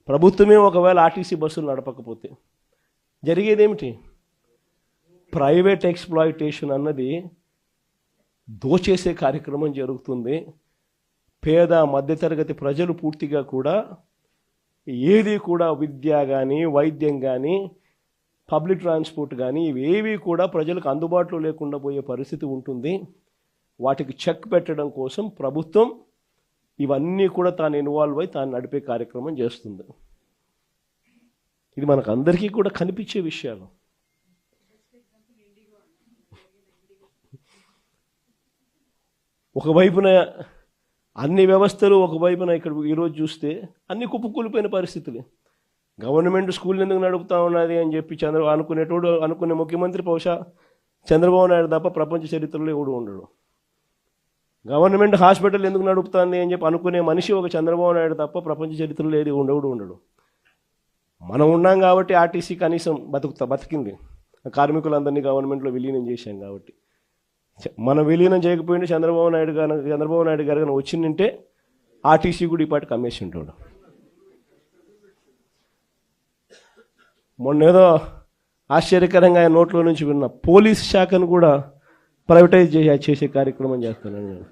ప్రభుత్వమే ఒకవేళ ఆర్టీసీ బస్సులు నడపకపోతే జరిగేదేమిటి? ప్రైవేట్ ఎక్స్‌ప్లాయిటేషన్ అన్నది దోచేసే కార్యక్రమం జరుగుతుంది. పేద మధ్యతరగతి ప్రజలు పూర్తిగా కూడా ఏది కూడా విద్య కానీ, వైద్యం కానీ, పబ్లిక్ ట్రాన్స్పోర్ట్ కానీ ఇవేవి కూడా ప్రజలకు అందుబాటులో లేకుండా పోయే పరిస్థితి ఉంటుంది. వాటికి చెక్ పెట్టడం కోసం ప్రభుత్వం ఇవన్నీ కూడా తాను ఇన్వాల్వ్ అయి తాను నడిపే కార్యక్రమం చేస్తుంది. ఇది మనకు అందరికీ కూడా కనిపించే విషయాలు. ఒకవైపున అన్ని వ్యవస్థలు, ఒకవైపున ఇక్కడ ఈరోజు చూస్తే అన్ని కుప్పకూలిపోయిన పరిస్థితులు. గవర్నమెంట్ స్కూల్ ఎందుకు నడుపుతా ఉన్నది అని చెప్పి అనుకునే ముఖ్యమంత్రి బహుశా చంద్రబాబు నాయుడు తప్ప ప్రపంచ చరిత్రలో ఎవడు ఉండడు. గవర్నమెంట్ హాస్పిటల్ ఎందుకు నడుపుతుంది అని చెప్పి అనుకునే మనిషి ఒక చంద్రబాబు నాయుడు తప్ప ప్రపంచ చరిత్రలో ఏది ఉండడు. మనం ఉన్నాం కాబట్టి ఆర్టీసీ కనీసం బతికింది. కార్మికులందరినీ గవర్నమెంట్లో విలీనం చేశాం కాబట్టి. మనం విలీనం చేయకపోయినా చంద్రబాబు నాయుడు గారు కానీ వచ్చిందంటే ఆర్టీసీ కూడా ఈ పాటికి అమ్మేసి ఉంటాడు. మొన్నేదో ఆశ్చర్యకరంగా ఆయన నోట్లో నుంచి విన్న పోలీస్ శాఖను కూడా ప్రైవేటైజ్ చేసే కార్యక్రమం చేస్తున్నాను నేను.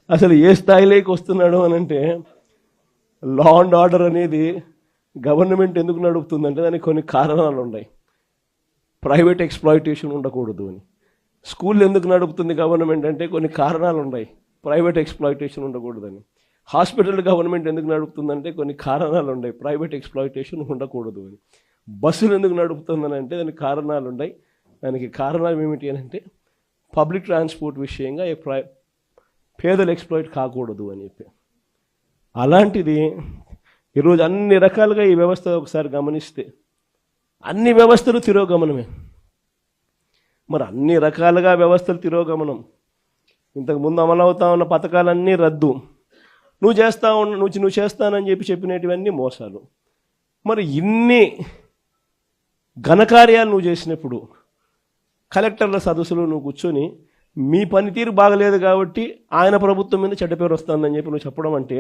అసలు ఏ స్థాయిలోకి వస్తున్నాడు అని అంటే, లా అండ్ ఆర్డర్ అనేది గవర్నమెంట్ ఎందుకు నడుపుతుందంటే దానికి కొన్ని కారణాలు ఉన్నాయి. ప్రైవేట్ ఎక్స్‌ప్లాయిటేషన్ ఉండకూడదు అని. స్కూల్ ఎందుకు నడుపుతుంది గవర్నమెంట్ అంటే కొన్ని కారణాలు ఉన్నాయి. ప్రైవేట్ ఎక్స్‌ప్లాయిటేషన్ ఉండకూడదని. హాస్పిటల్ గవర్నమెంట్ ఎందుకు నడుపుతుందంటే కొన్ని కారణాలు ఉన్నాయి. ప్రైవేట్ ఎక్స్‌ప్లాయిటేషన్ ఉండకూడదు అని. బస్సులు ఎందుకు నడుపుతుందని అంటే దానికి కారణాలు ఉన్నాయి. దానికి కారణాలు ఏమిటి అని అంటే పబ్లిక్ ట్రాన్స్పోర్ట్ విషయంగా పేదలు ఎక్స్‌ప్లాయిట్ కాకూడదు అని చెప్పి. అలాంటిది ఈరోజు అన్ని రకాలుగా ఈ వ్యవస్థ ఒకసారి గమనిస్తే అన్ని వ్యవస్థలు తిరోగమనమే. మరి అన్ని రకాలుగా వ్యవస్థలు తిరోగమనం. ఇంతకుముందు అమలవుతా ఉన్న పథకాలన్నీ రద్దు. నువ్వు చేస్తానని చెప్పినటువన్నీ మోసాలు. మరి ఇన్ని ఘనకార్యాలు నువ్వు చేసినప్పుడు కలెక్టర్ల సదస్సులో నువ్వు కూర్చొని మీ పనితీరు బాగలేదు కాబట్టి ఆయన ప్రభుత్వం మీద చెడ్డ పేరు వస్తుందని చెప్పి నువ్వు చెప్పడం అంటే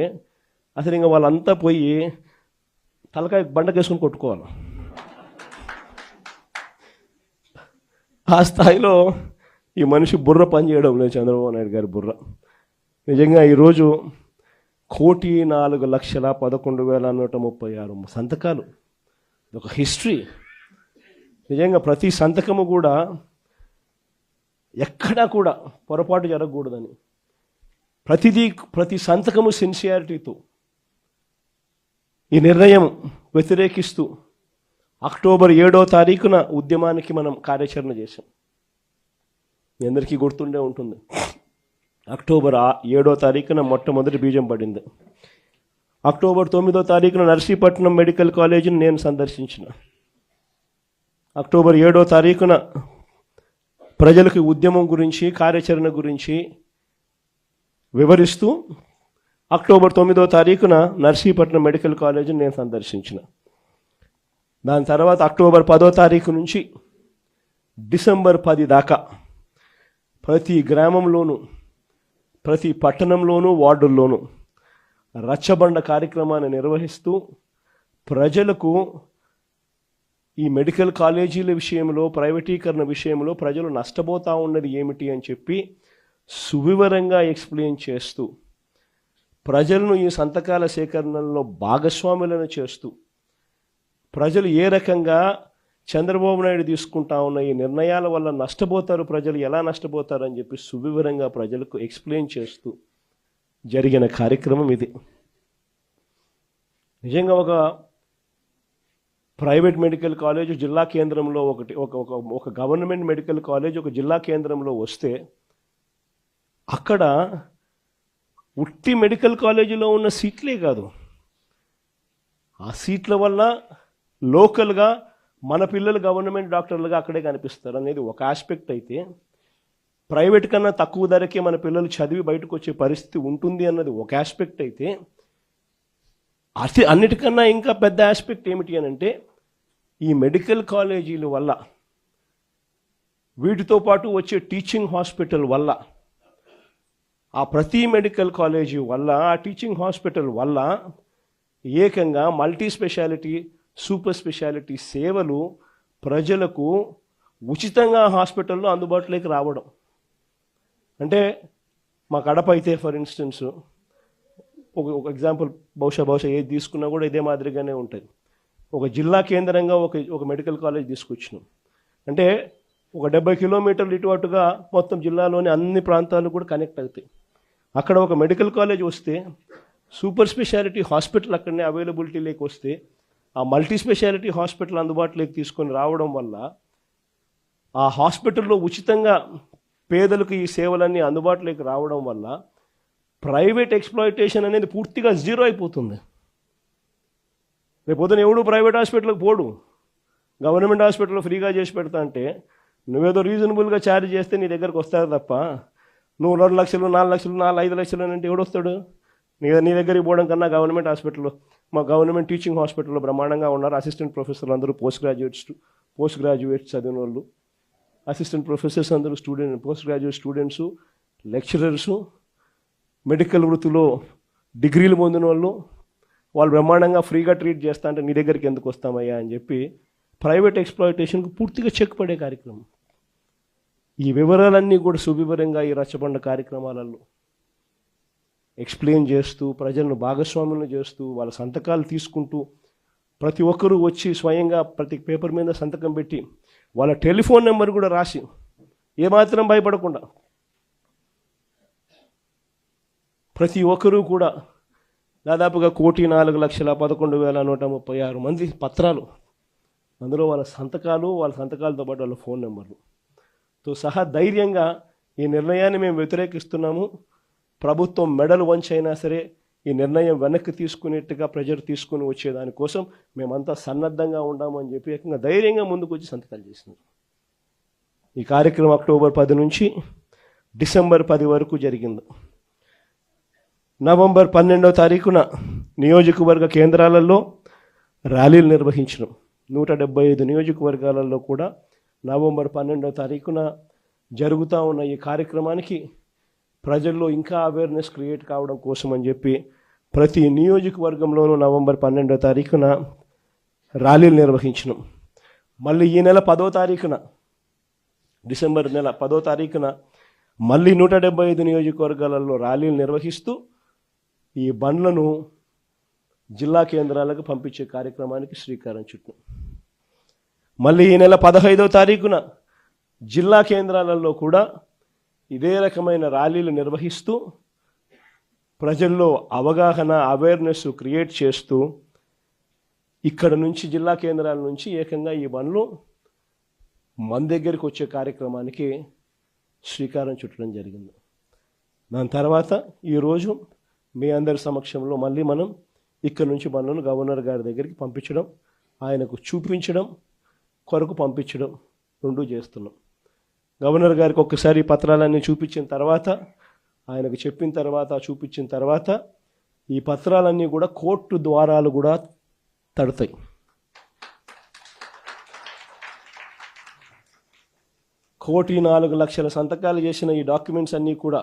అసలు ఇంకా వాళ్ళంతా పోయి తలకాయ బండకేసుకొని కొట్టుకోవాలి. ఆ స్థాయిలో ఈ మనిషి బుర్ర పనిచేయడం లేదు, చంద్రబాబు నాయుడు గారి బుర్ర. నిజంగా ఈరోజు 1,04,11,136 సంతకాలు, ఒక హిస్టరీ. నిజంగా ప్రతి సంతకము కూడా ఎక్కడా కూడా పొరపాటు జరగకూడదని, ప్రతి సంతకము సిన్సియారిటీతో ఈ నిర్ణయం వ్యతిరేకిస్తూ అక్టోబర్ 7వ తారీఖున ఉద్యమానికి మనం కార్యాచరణ చేశాం. మీ అందరికీ గుర్తుండే ఉంటుంది. అక్టోబర్ 7వ తారీఖున మొట్టమొదటి బీజం పడింది. అక్టోబర్ 9వ తారీఖున నర్సీపట్నం మెడికల్ కాలేజీని నేను సందర్శించిన. అక్టోబర్ 7వ తారీఖున ప్రజలకు ఉద్యమం గురించి, కార్యాచరణ గురించి వివరిస్తూ అక్టోబర్ 9వ తారీఖున నర్సీపట్నం మెడికల్ కాలేజీని నేను సందర్శించిన. దాని తర్వాత అక్టోబర్ 10వ తారీఖు నుంచి డిసెంబర్ 10 దాకా ప్రతి గ్రామంలోనూ, ప్రతి పట్టణంలోనూ, వార్డుల్లోనూ రచ్చబండ కార్యక్రమాన్ని నిర్వహిస్తూ ప్రజలకు ఈ మెడికల్ కాలేజీల విషయంలో, ప్రైవేటీకరణ విషయంలో ప్రజలు నష్టపోతూ ఉన్నది ఏమిటి అని చెప్పి సువివరంగా ఎక్స్ప్లెయిన్ చేస్తూ, ప్రజలను ఈ సంతకాల సేకరణలో భాగస్వాములను చేస్తూ, ప్రజలు ఏ రకంగా చంద్రబాబు నాయుడు తీసుకుంటా ఉన్న ఈ నిర్ణయాల వల్ల నష్టపోతారు, ప్రజలు ఎలా నష్టపోతారు అని చెప్పి సువివరంగా ప్రజలకు ఎక్స్ప్లెయిన్ చేస్తూ జరిగిన కార్యక్రమం ఇది. నిజంగా ఒక ప్రైవేట్ మెడికల్ కాలేజ్ జిల్లా కేంద్రంలో ఒక గవర్నమెంట్ మెడికల్ కాలేజ్ ఒక జిల్లా కేంద్రంలో వస్తే అక్కడ ఉట్టి మెడికల్ కాలేజీలో ఉన్న సీట్లే కాదు, ఆ సీట్ల వల్ల లోకల్గా మన పిల్లలు గవర్నమెంట్ డాక్టర్లుగా అక్కడే కనిపిస్తారు అనేది ఒక ఆస్పెక్ట్ అయితే, ప్రైవేట్ కన్నా తక్కువ ధరకే మన పిల్లలు చదివి బయటకు వచ్చే పరిస్థితి ఉంటుంది అన్నది ఒక ఆస్పెక్ట్ అయితే, అన్నిటికన్నా ఇంకా పెద్ద ఆస్పెక్ట్ ఏమిటి అని అంటే ఈ మెడికల్ కాలేజీల వల్ల, వీటితో పాటు వచ్చే టీచింగ్ హాస్పిటల్ వల్ల ఆ ప్రతి మెడికల్ కాలేజీ వల్ల, ఆ టీచింగ్ హాస్పిటల్ వల్ల ఏకంగా మల్టీ స్పెషాలిటీ, సూపర్ స్పెషాలిటీ సేవలు ప్రజలకు ఉచితంగా హాస్పిటల్లో అందుబాటులోకి రావడం. అంటే మా కడప అయితే ఫర్ ఇన్స్టెన్స్ ఒక ఎగ్జాంపుల్, బహుశా ఏది తీసుకున్నా కూడా ఇదే మాదిరిగానే ఉంటుంది. ఒక జిల్లా కేంద్రంగా ఒక మెడికల్ కాలేజ్ తీసుకొచ్చినాం అంటే ఒక 70 కిలోమీటర్లు ఇటు అటుగా మొత్తం జిల్లాలోని అన్ని ప్రాంతాలు కూడా కనెక్ట్ అవుతాయి. అక్కడ ఒక మెడికల్ కాలేజ్ వస్తే, సూపర్ స్పెషాలిటీ హాస్పిటల్ అక్కడనే అవైలబిలిటీలోకి వస్తే, ఆ మల్టీ స్పెషాలిటీ హాస్పిటల్ అందుబాటులోకి తీసుకొని రావడం వల్ల ఆ హాస్పిటల్లో ఉచితంగా పేదలకు ఈ సేవలన్నీ అందుబాటులోకి రావడం వల్ల ప్రైవేట్ ఎక్స్‌ప్లాయిటేషన్ అనేది పూర్తిగా జీరో అయిపోతుంది. రేపు పొద్దున ఎవడు ప్రైవేట్ హాస్పిటల్కి పోడు. గవర్నమెంట్ హాస్పిటల్లో ఫ్రీగా చేసి పెడతా అంటే నువ్వేదో రీజనబుల్గా ఛార్జ్ చేస్తే నీ దగ్గరకు వస్తారు తప్ప, నువ్వు 2 లక్షలు 4 లక్షలు 5 లక్షలు అంటే ఎవడొస్తాడు? నీ దగ్గరికి పోవడం కన్నా గవర్నమెంట్ హాస్పిటల్లో, మా గవర్నమెంట్ టీచింగ్ హాస్పిటల్లో బ్రహ్మాండంగా ఉన్నారు. అసిస్టెంట్ ప్రొఫెసర్లు అందరూ పోస్ట్ గ్రాడ్యుయేట్స్ చదివిన వాళ్ళు, అసిస్టెంట్ ప్రొఫెసర్స్ అందరూ post graduate students, lecturers, medical వృత్తిలో డిగ్రీలు పొందిన వాళ్ళు బ్రహ్మాండంగా ఫ్రీగా ట్రీట్ చేస్తా అంటే నీ దగ్గరికి ఎందుకు వస్తామయ్యా అని చెప్పి ప్రైవేట్ ఎక్స్‌ప్లాయిటేషన్కు పూర్తిగా చెక్ పడే కార్యక్రమం. ఈ వివరాలన్నీ కూడా సువివరంగా ఈ రచ్చబండ కార్యక్రమాలలో ఎక్స్ప్లెయిన్ చేస్తూ, ప్రజలను భాగస్వాములను చేస్తూ, వాళ్ళ సంతకాలు తీసుకుంటూ, ప్రతి ఒక్కరూ వచ్చి స్వయంగా ప్రతి పేపర్ మీద సంతకం పెట్టి వాళ్ళ టెలిఫోన్ నెంబర్ కూడా రాసి ఏమాత్రం భయపడకుండా ప్రతి ఒక్కరూ కూడా దాదాపుగా 1,04,11,136 మంది పత్రాలు, అందులో వాళ్ళ సంతకాలతో పాటు వాళ్ళ ఫోన్ నెంబర్లతో సహా ధైర్యంగా ఈ నిర్ణయాన్ని మేము వ్యతిరేకిస్తున్నాము, ప్రభుత్వం మెడలు వంచైనా సరే ఈ నిర్ణయం వెనక్కి తీసుకునేట్టుగా ప్రజలు తీసుకుని వచ్చేదానికోసం మేమంతా సన్నద్ధంగా ఉన్నామని చెప్పి ఏకంగా ధైర్యంగా ముందుకు వచ్చి సంతకాలు చేసినారు. ఈ కార్యక్రమం అక్టోబర్ 10 నుంచి డిసెంబర్ 10 వరకు జరిగింది. నవంబర్ 12వ తారీఖున నియోజకవర్గ కేంద్రాలలో ర్యాలీలు నిర్వహించడం. 175 నియోజకవర్గాలలో కూడా నవంబర్ 12వ తారీఖున జరుగుతూ ఉన్న ఈ కార్యక్రమానికి ప్రజల్లో ఇంకా అవేర్నెస్ క్రియేట్ కావడం కోసం అని చెప్పి ప్రతి నియోజకవర్గంలోనూ నవంబర్ 12వ తారీఖున ర్యాలీలు నిర్వహించడం. మళ్ళీ ఈ నెల 10వ తారీఖున, డిసెంబర్ నెల 10వ తారీఖున మళ్ళీ 175 నియోజకవర్గాలలో ర్యాలీలు నిర్వహిస్తూ ఈ బండ్లను జిల్లా కేంద్రాలకు పంపించే కార్యక్రమానికి శ్రీకారం చుట్టాం. మళ్ళీ ఈ నెల 15వ తారీఖున జిల్లా కేంద్రాలలో కూడా ఇదే రకమైన ర్యాలీలు నిర్వహిస్తూ ప్రజల్లో అవగాహన, అవేర్నెస్ క్రియేట్ చేస్తూ ఇక్కడ నుంచి జిల్లా కేంద్రాల నుంచి ఏకంగా ఈ బండ్లు మన దగ్గరికి వచ్చే కార్యక్రమానికి శ్రీకారం చుట్టడం జరిగింది. దాని తర్వాత ఈరోజు మీ అందరి సమక్షంలో మళ్ళీ మనం ఇక్కడ నుంచి బండ్లను గవర్నర్ గారి దగ్గరికి పంపించడం, ఆయనకు చూపించడం కొరకు పంపించడం రెండూ చేస్తున్నాం. గవర్నర్ గారికి ఒక్కసారి పత్రాలన్నీ చూపించిన తర్వాత, ఆయనకు చెప్పిన తర్వాత, చూపించిన తర్వాత ఈ పత్రాలన్నీ కూడా కోర్టు ద్వారాలు కూడా తడతాయి. కోటి 4 లక్షల సంతకాలు చేసిన ఈ డాక్యుమెంట్స్ అన్నీ కూడా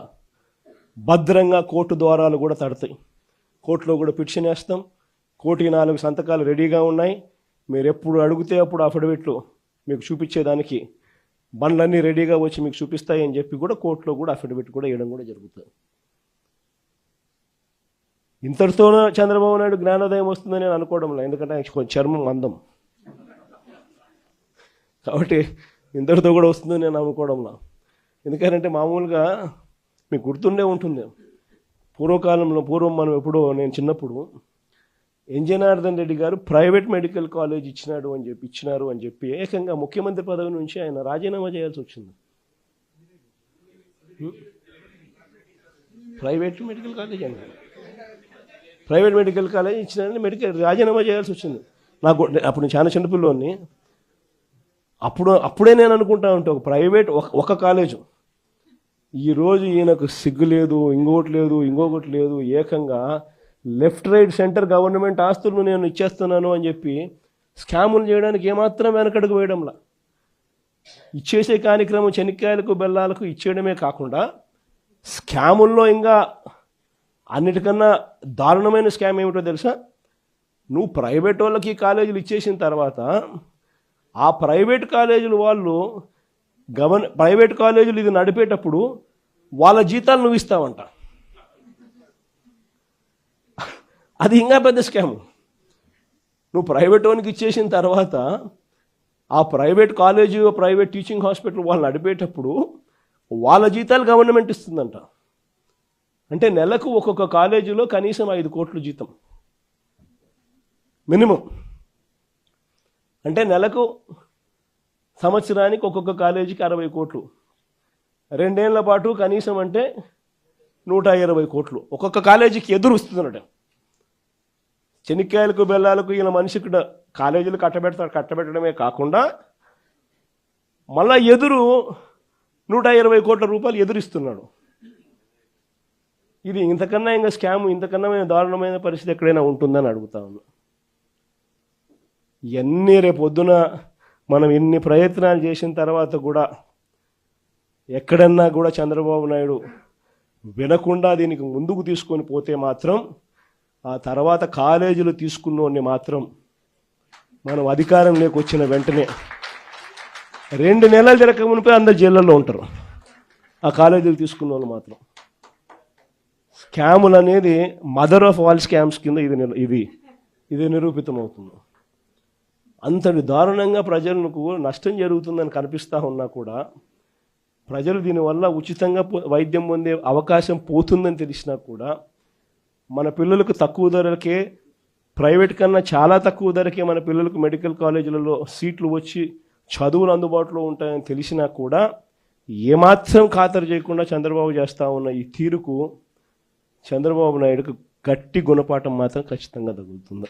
భద్రంగా కోర్టు ద్వారాలు కూడా తడతాయి. కోర్టులో కూడా పిటిషన్ వేస్తాం. 1,04,00,000 సంతకాలు రెడీగా ఉన్నాయి. మీరు ఎప్పుడు అడిగితే అప్పుడు అఫిడవిట్లు మీకు చూపించేదానికి బండ్లన్నీ రెడీగా వచ్చి మీకు చూపిస్తాయి అని చెప్పి కూడా కోర్టులో కూడా అఫిడవిట్ కూడా వేయడం కూడా జరుగుతుంది. ఇంతటితోనే చంద్రబాబు నాయుడు జ్ఞానోదయం వస్తుందని నేను అనుకోవడంలో, ఎందుకంటే కొంచెం చర్మం అందం కాబట్టి ఇంతటితో కూడా వస్తుందని నేను అనుకోవడంలో. ఎందుకంటే మామూలుగా మీకు గుర్తుండే ఉంటుంది, పూర్వం మనం ఎప్పుడో, నేను చిన్నప్పుడు జనార్దన్ రెడ్డి గారు ప్రైవేట్ మెడికల్ కాలేజ్ ఇచ్చినారు అని చెప్పి ఏకంగా ముఖ్యమంత్రి పదవి నుంచి ఆయన రాజీనామా చేయాల్సి వచ్చింది. ప్రైవేట్ మెడికల్ కాలేజ్ ఇచ్చినారని రాజీనామా చేయాల్సి వచ్చింది. నాకు అప్పుడు నేను చాలా చిన్నపిల్లోని. అప్పుడే నేను అనుకుంటా ఉంటే ఒక ప్రైవేట్ ఒక కాలేజు, ఈరోజు ఈయనకు సిగ్గు లేదు, ఇంకొకటి లేదు, ఏకంగా లెఫ్ట్ రైట్ సెంటర్ గవర్నమెంట్ ఆస్తులను నేను ఇచ్చేస్తున్నాను అని చెప్పి స్కాములు చేయడానికి ఏమాత్రం వెనకడుగు వేయడంలా, ఇచ్చేసే కార్యక్రమం చెనిక్కాయలకు బెల్లాలకు ఇచ్చేయడమే కాకుండా స్కాముల్లో ఇంకా అన్నిటికన్నా దారుణమైన స్కామ్ ఏమిటో తెలుసా? నువ్వు ప్రైవేట్ వాళ్ళకి కాలేజీలు ఇచ్చేసిన తర్వాత ఆ ప్రైవేట్ కాలేజీలు వాళ్ళు ప్రైవేట్ కాలేజీలు ఇది నడిపేటప్పుడు వాళ్ళ జీతాలు నువ్వు ఇస్తావంట. అది ఇంకా పెద్ద స్కామ్. నువ్వు ప్రైవేట్ వానికి ఇచ్చేసిన తర్వాత ఆ private college private teaching hospital వాళ్ళు నడిపేటప్పుడు వాళ్ళ జీతాలు గవర్నమెంట్ ఇస్తుందంట. అంటే నెలకు ఒక్కొక్క కాలేజీలో కనీసం 5 కోట్లు జీతం మినిమం. అంటే నెలకు సంవత్సరానికి ఒక్కొక్క కాలేజీకి 60 కోట్లు, 2 ఏళ్ల పాటు కనీసం అంటే 120 కోట్లు ఒక్కొక్క కాలేజీకి ఎదురు వస్తుందన్నట. చెనిక్కాయలకు బెల్లాలకు ఈయన మనిషికి కాలేజీలు కట్టబెట్టడమే కాకుండా మళ్ళా ఎదురు 120 కోట్ల రూపాయలు ఎదురిస్తున్నాడు. ఇది ఇంతకన్నా ఇంకా స్కామ్, ఇంతకన్నా దారుణమైన పరిస్థితి ఎక్కడైనా ఉంటుందని అడుగుతా ఉన్నా. ఇవన్నీ రేపొద్దున మనం ఇన్ని ప్రయత్నాలు చేసిన తర్వాత కూడా ఎక్కడన్నా కూడా చంద్రబాబు నాయుడు వినకుండా దీనికి ముందుకు తీసుకొని పోతే మాత్రం ఆ తర్వాత కాలేజీలు తీసుకున్నోడిని మాత్రం మనం అధికారం లేకొచ్చిన వెంటనే 2 నెలలు జరగక మునిపే అందరు జైళ్ళల్లో ఉంటారు. ఆ కాలేజీలు తీసుకున్న వాళ్ళు మాత్రం. స్కాములు అనేది మదర్ ఆఫ్ ఆల్ స్కామ్స్ కింద ఇది నిరూపితమవుతుంది. అంతటి దారుణంగా ప్రజలకు నష్టం జరుగుతుందని కనిపిస్తూ ఉన్నా కూడా ప్రజలు దీనివల్ల ఉచితంగా వైద్యం పొందే అవకాశం పోతుందని తెలిసినా కూడా మన పిల్లలకు తక్కువ ధరకే, ప్రైవేట్ కన్నా చాలా తక్కువ ధరకే మన పిల్లలకు మెడికల్ కాలేజీలలో సీట్లు వచ్చి చదువులు అందుబాటులో ఉంటాయని తెలిసినా కూడా ఏమాత్రం ఖాతరు చేయకుండా చంద్రబాబు చేస్తూ ఉన్న ఈ తీరుకు చంద్రబాబు నాయుడుకు గట్టి గుణపాఠం మాత్రం ఖచ్చితంగా తగులుతుంది.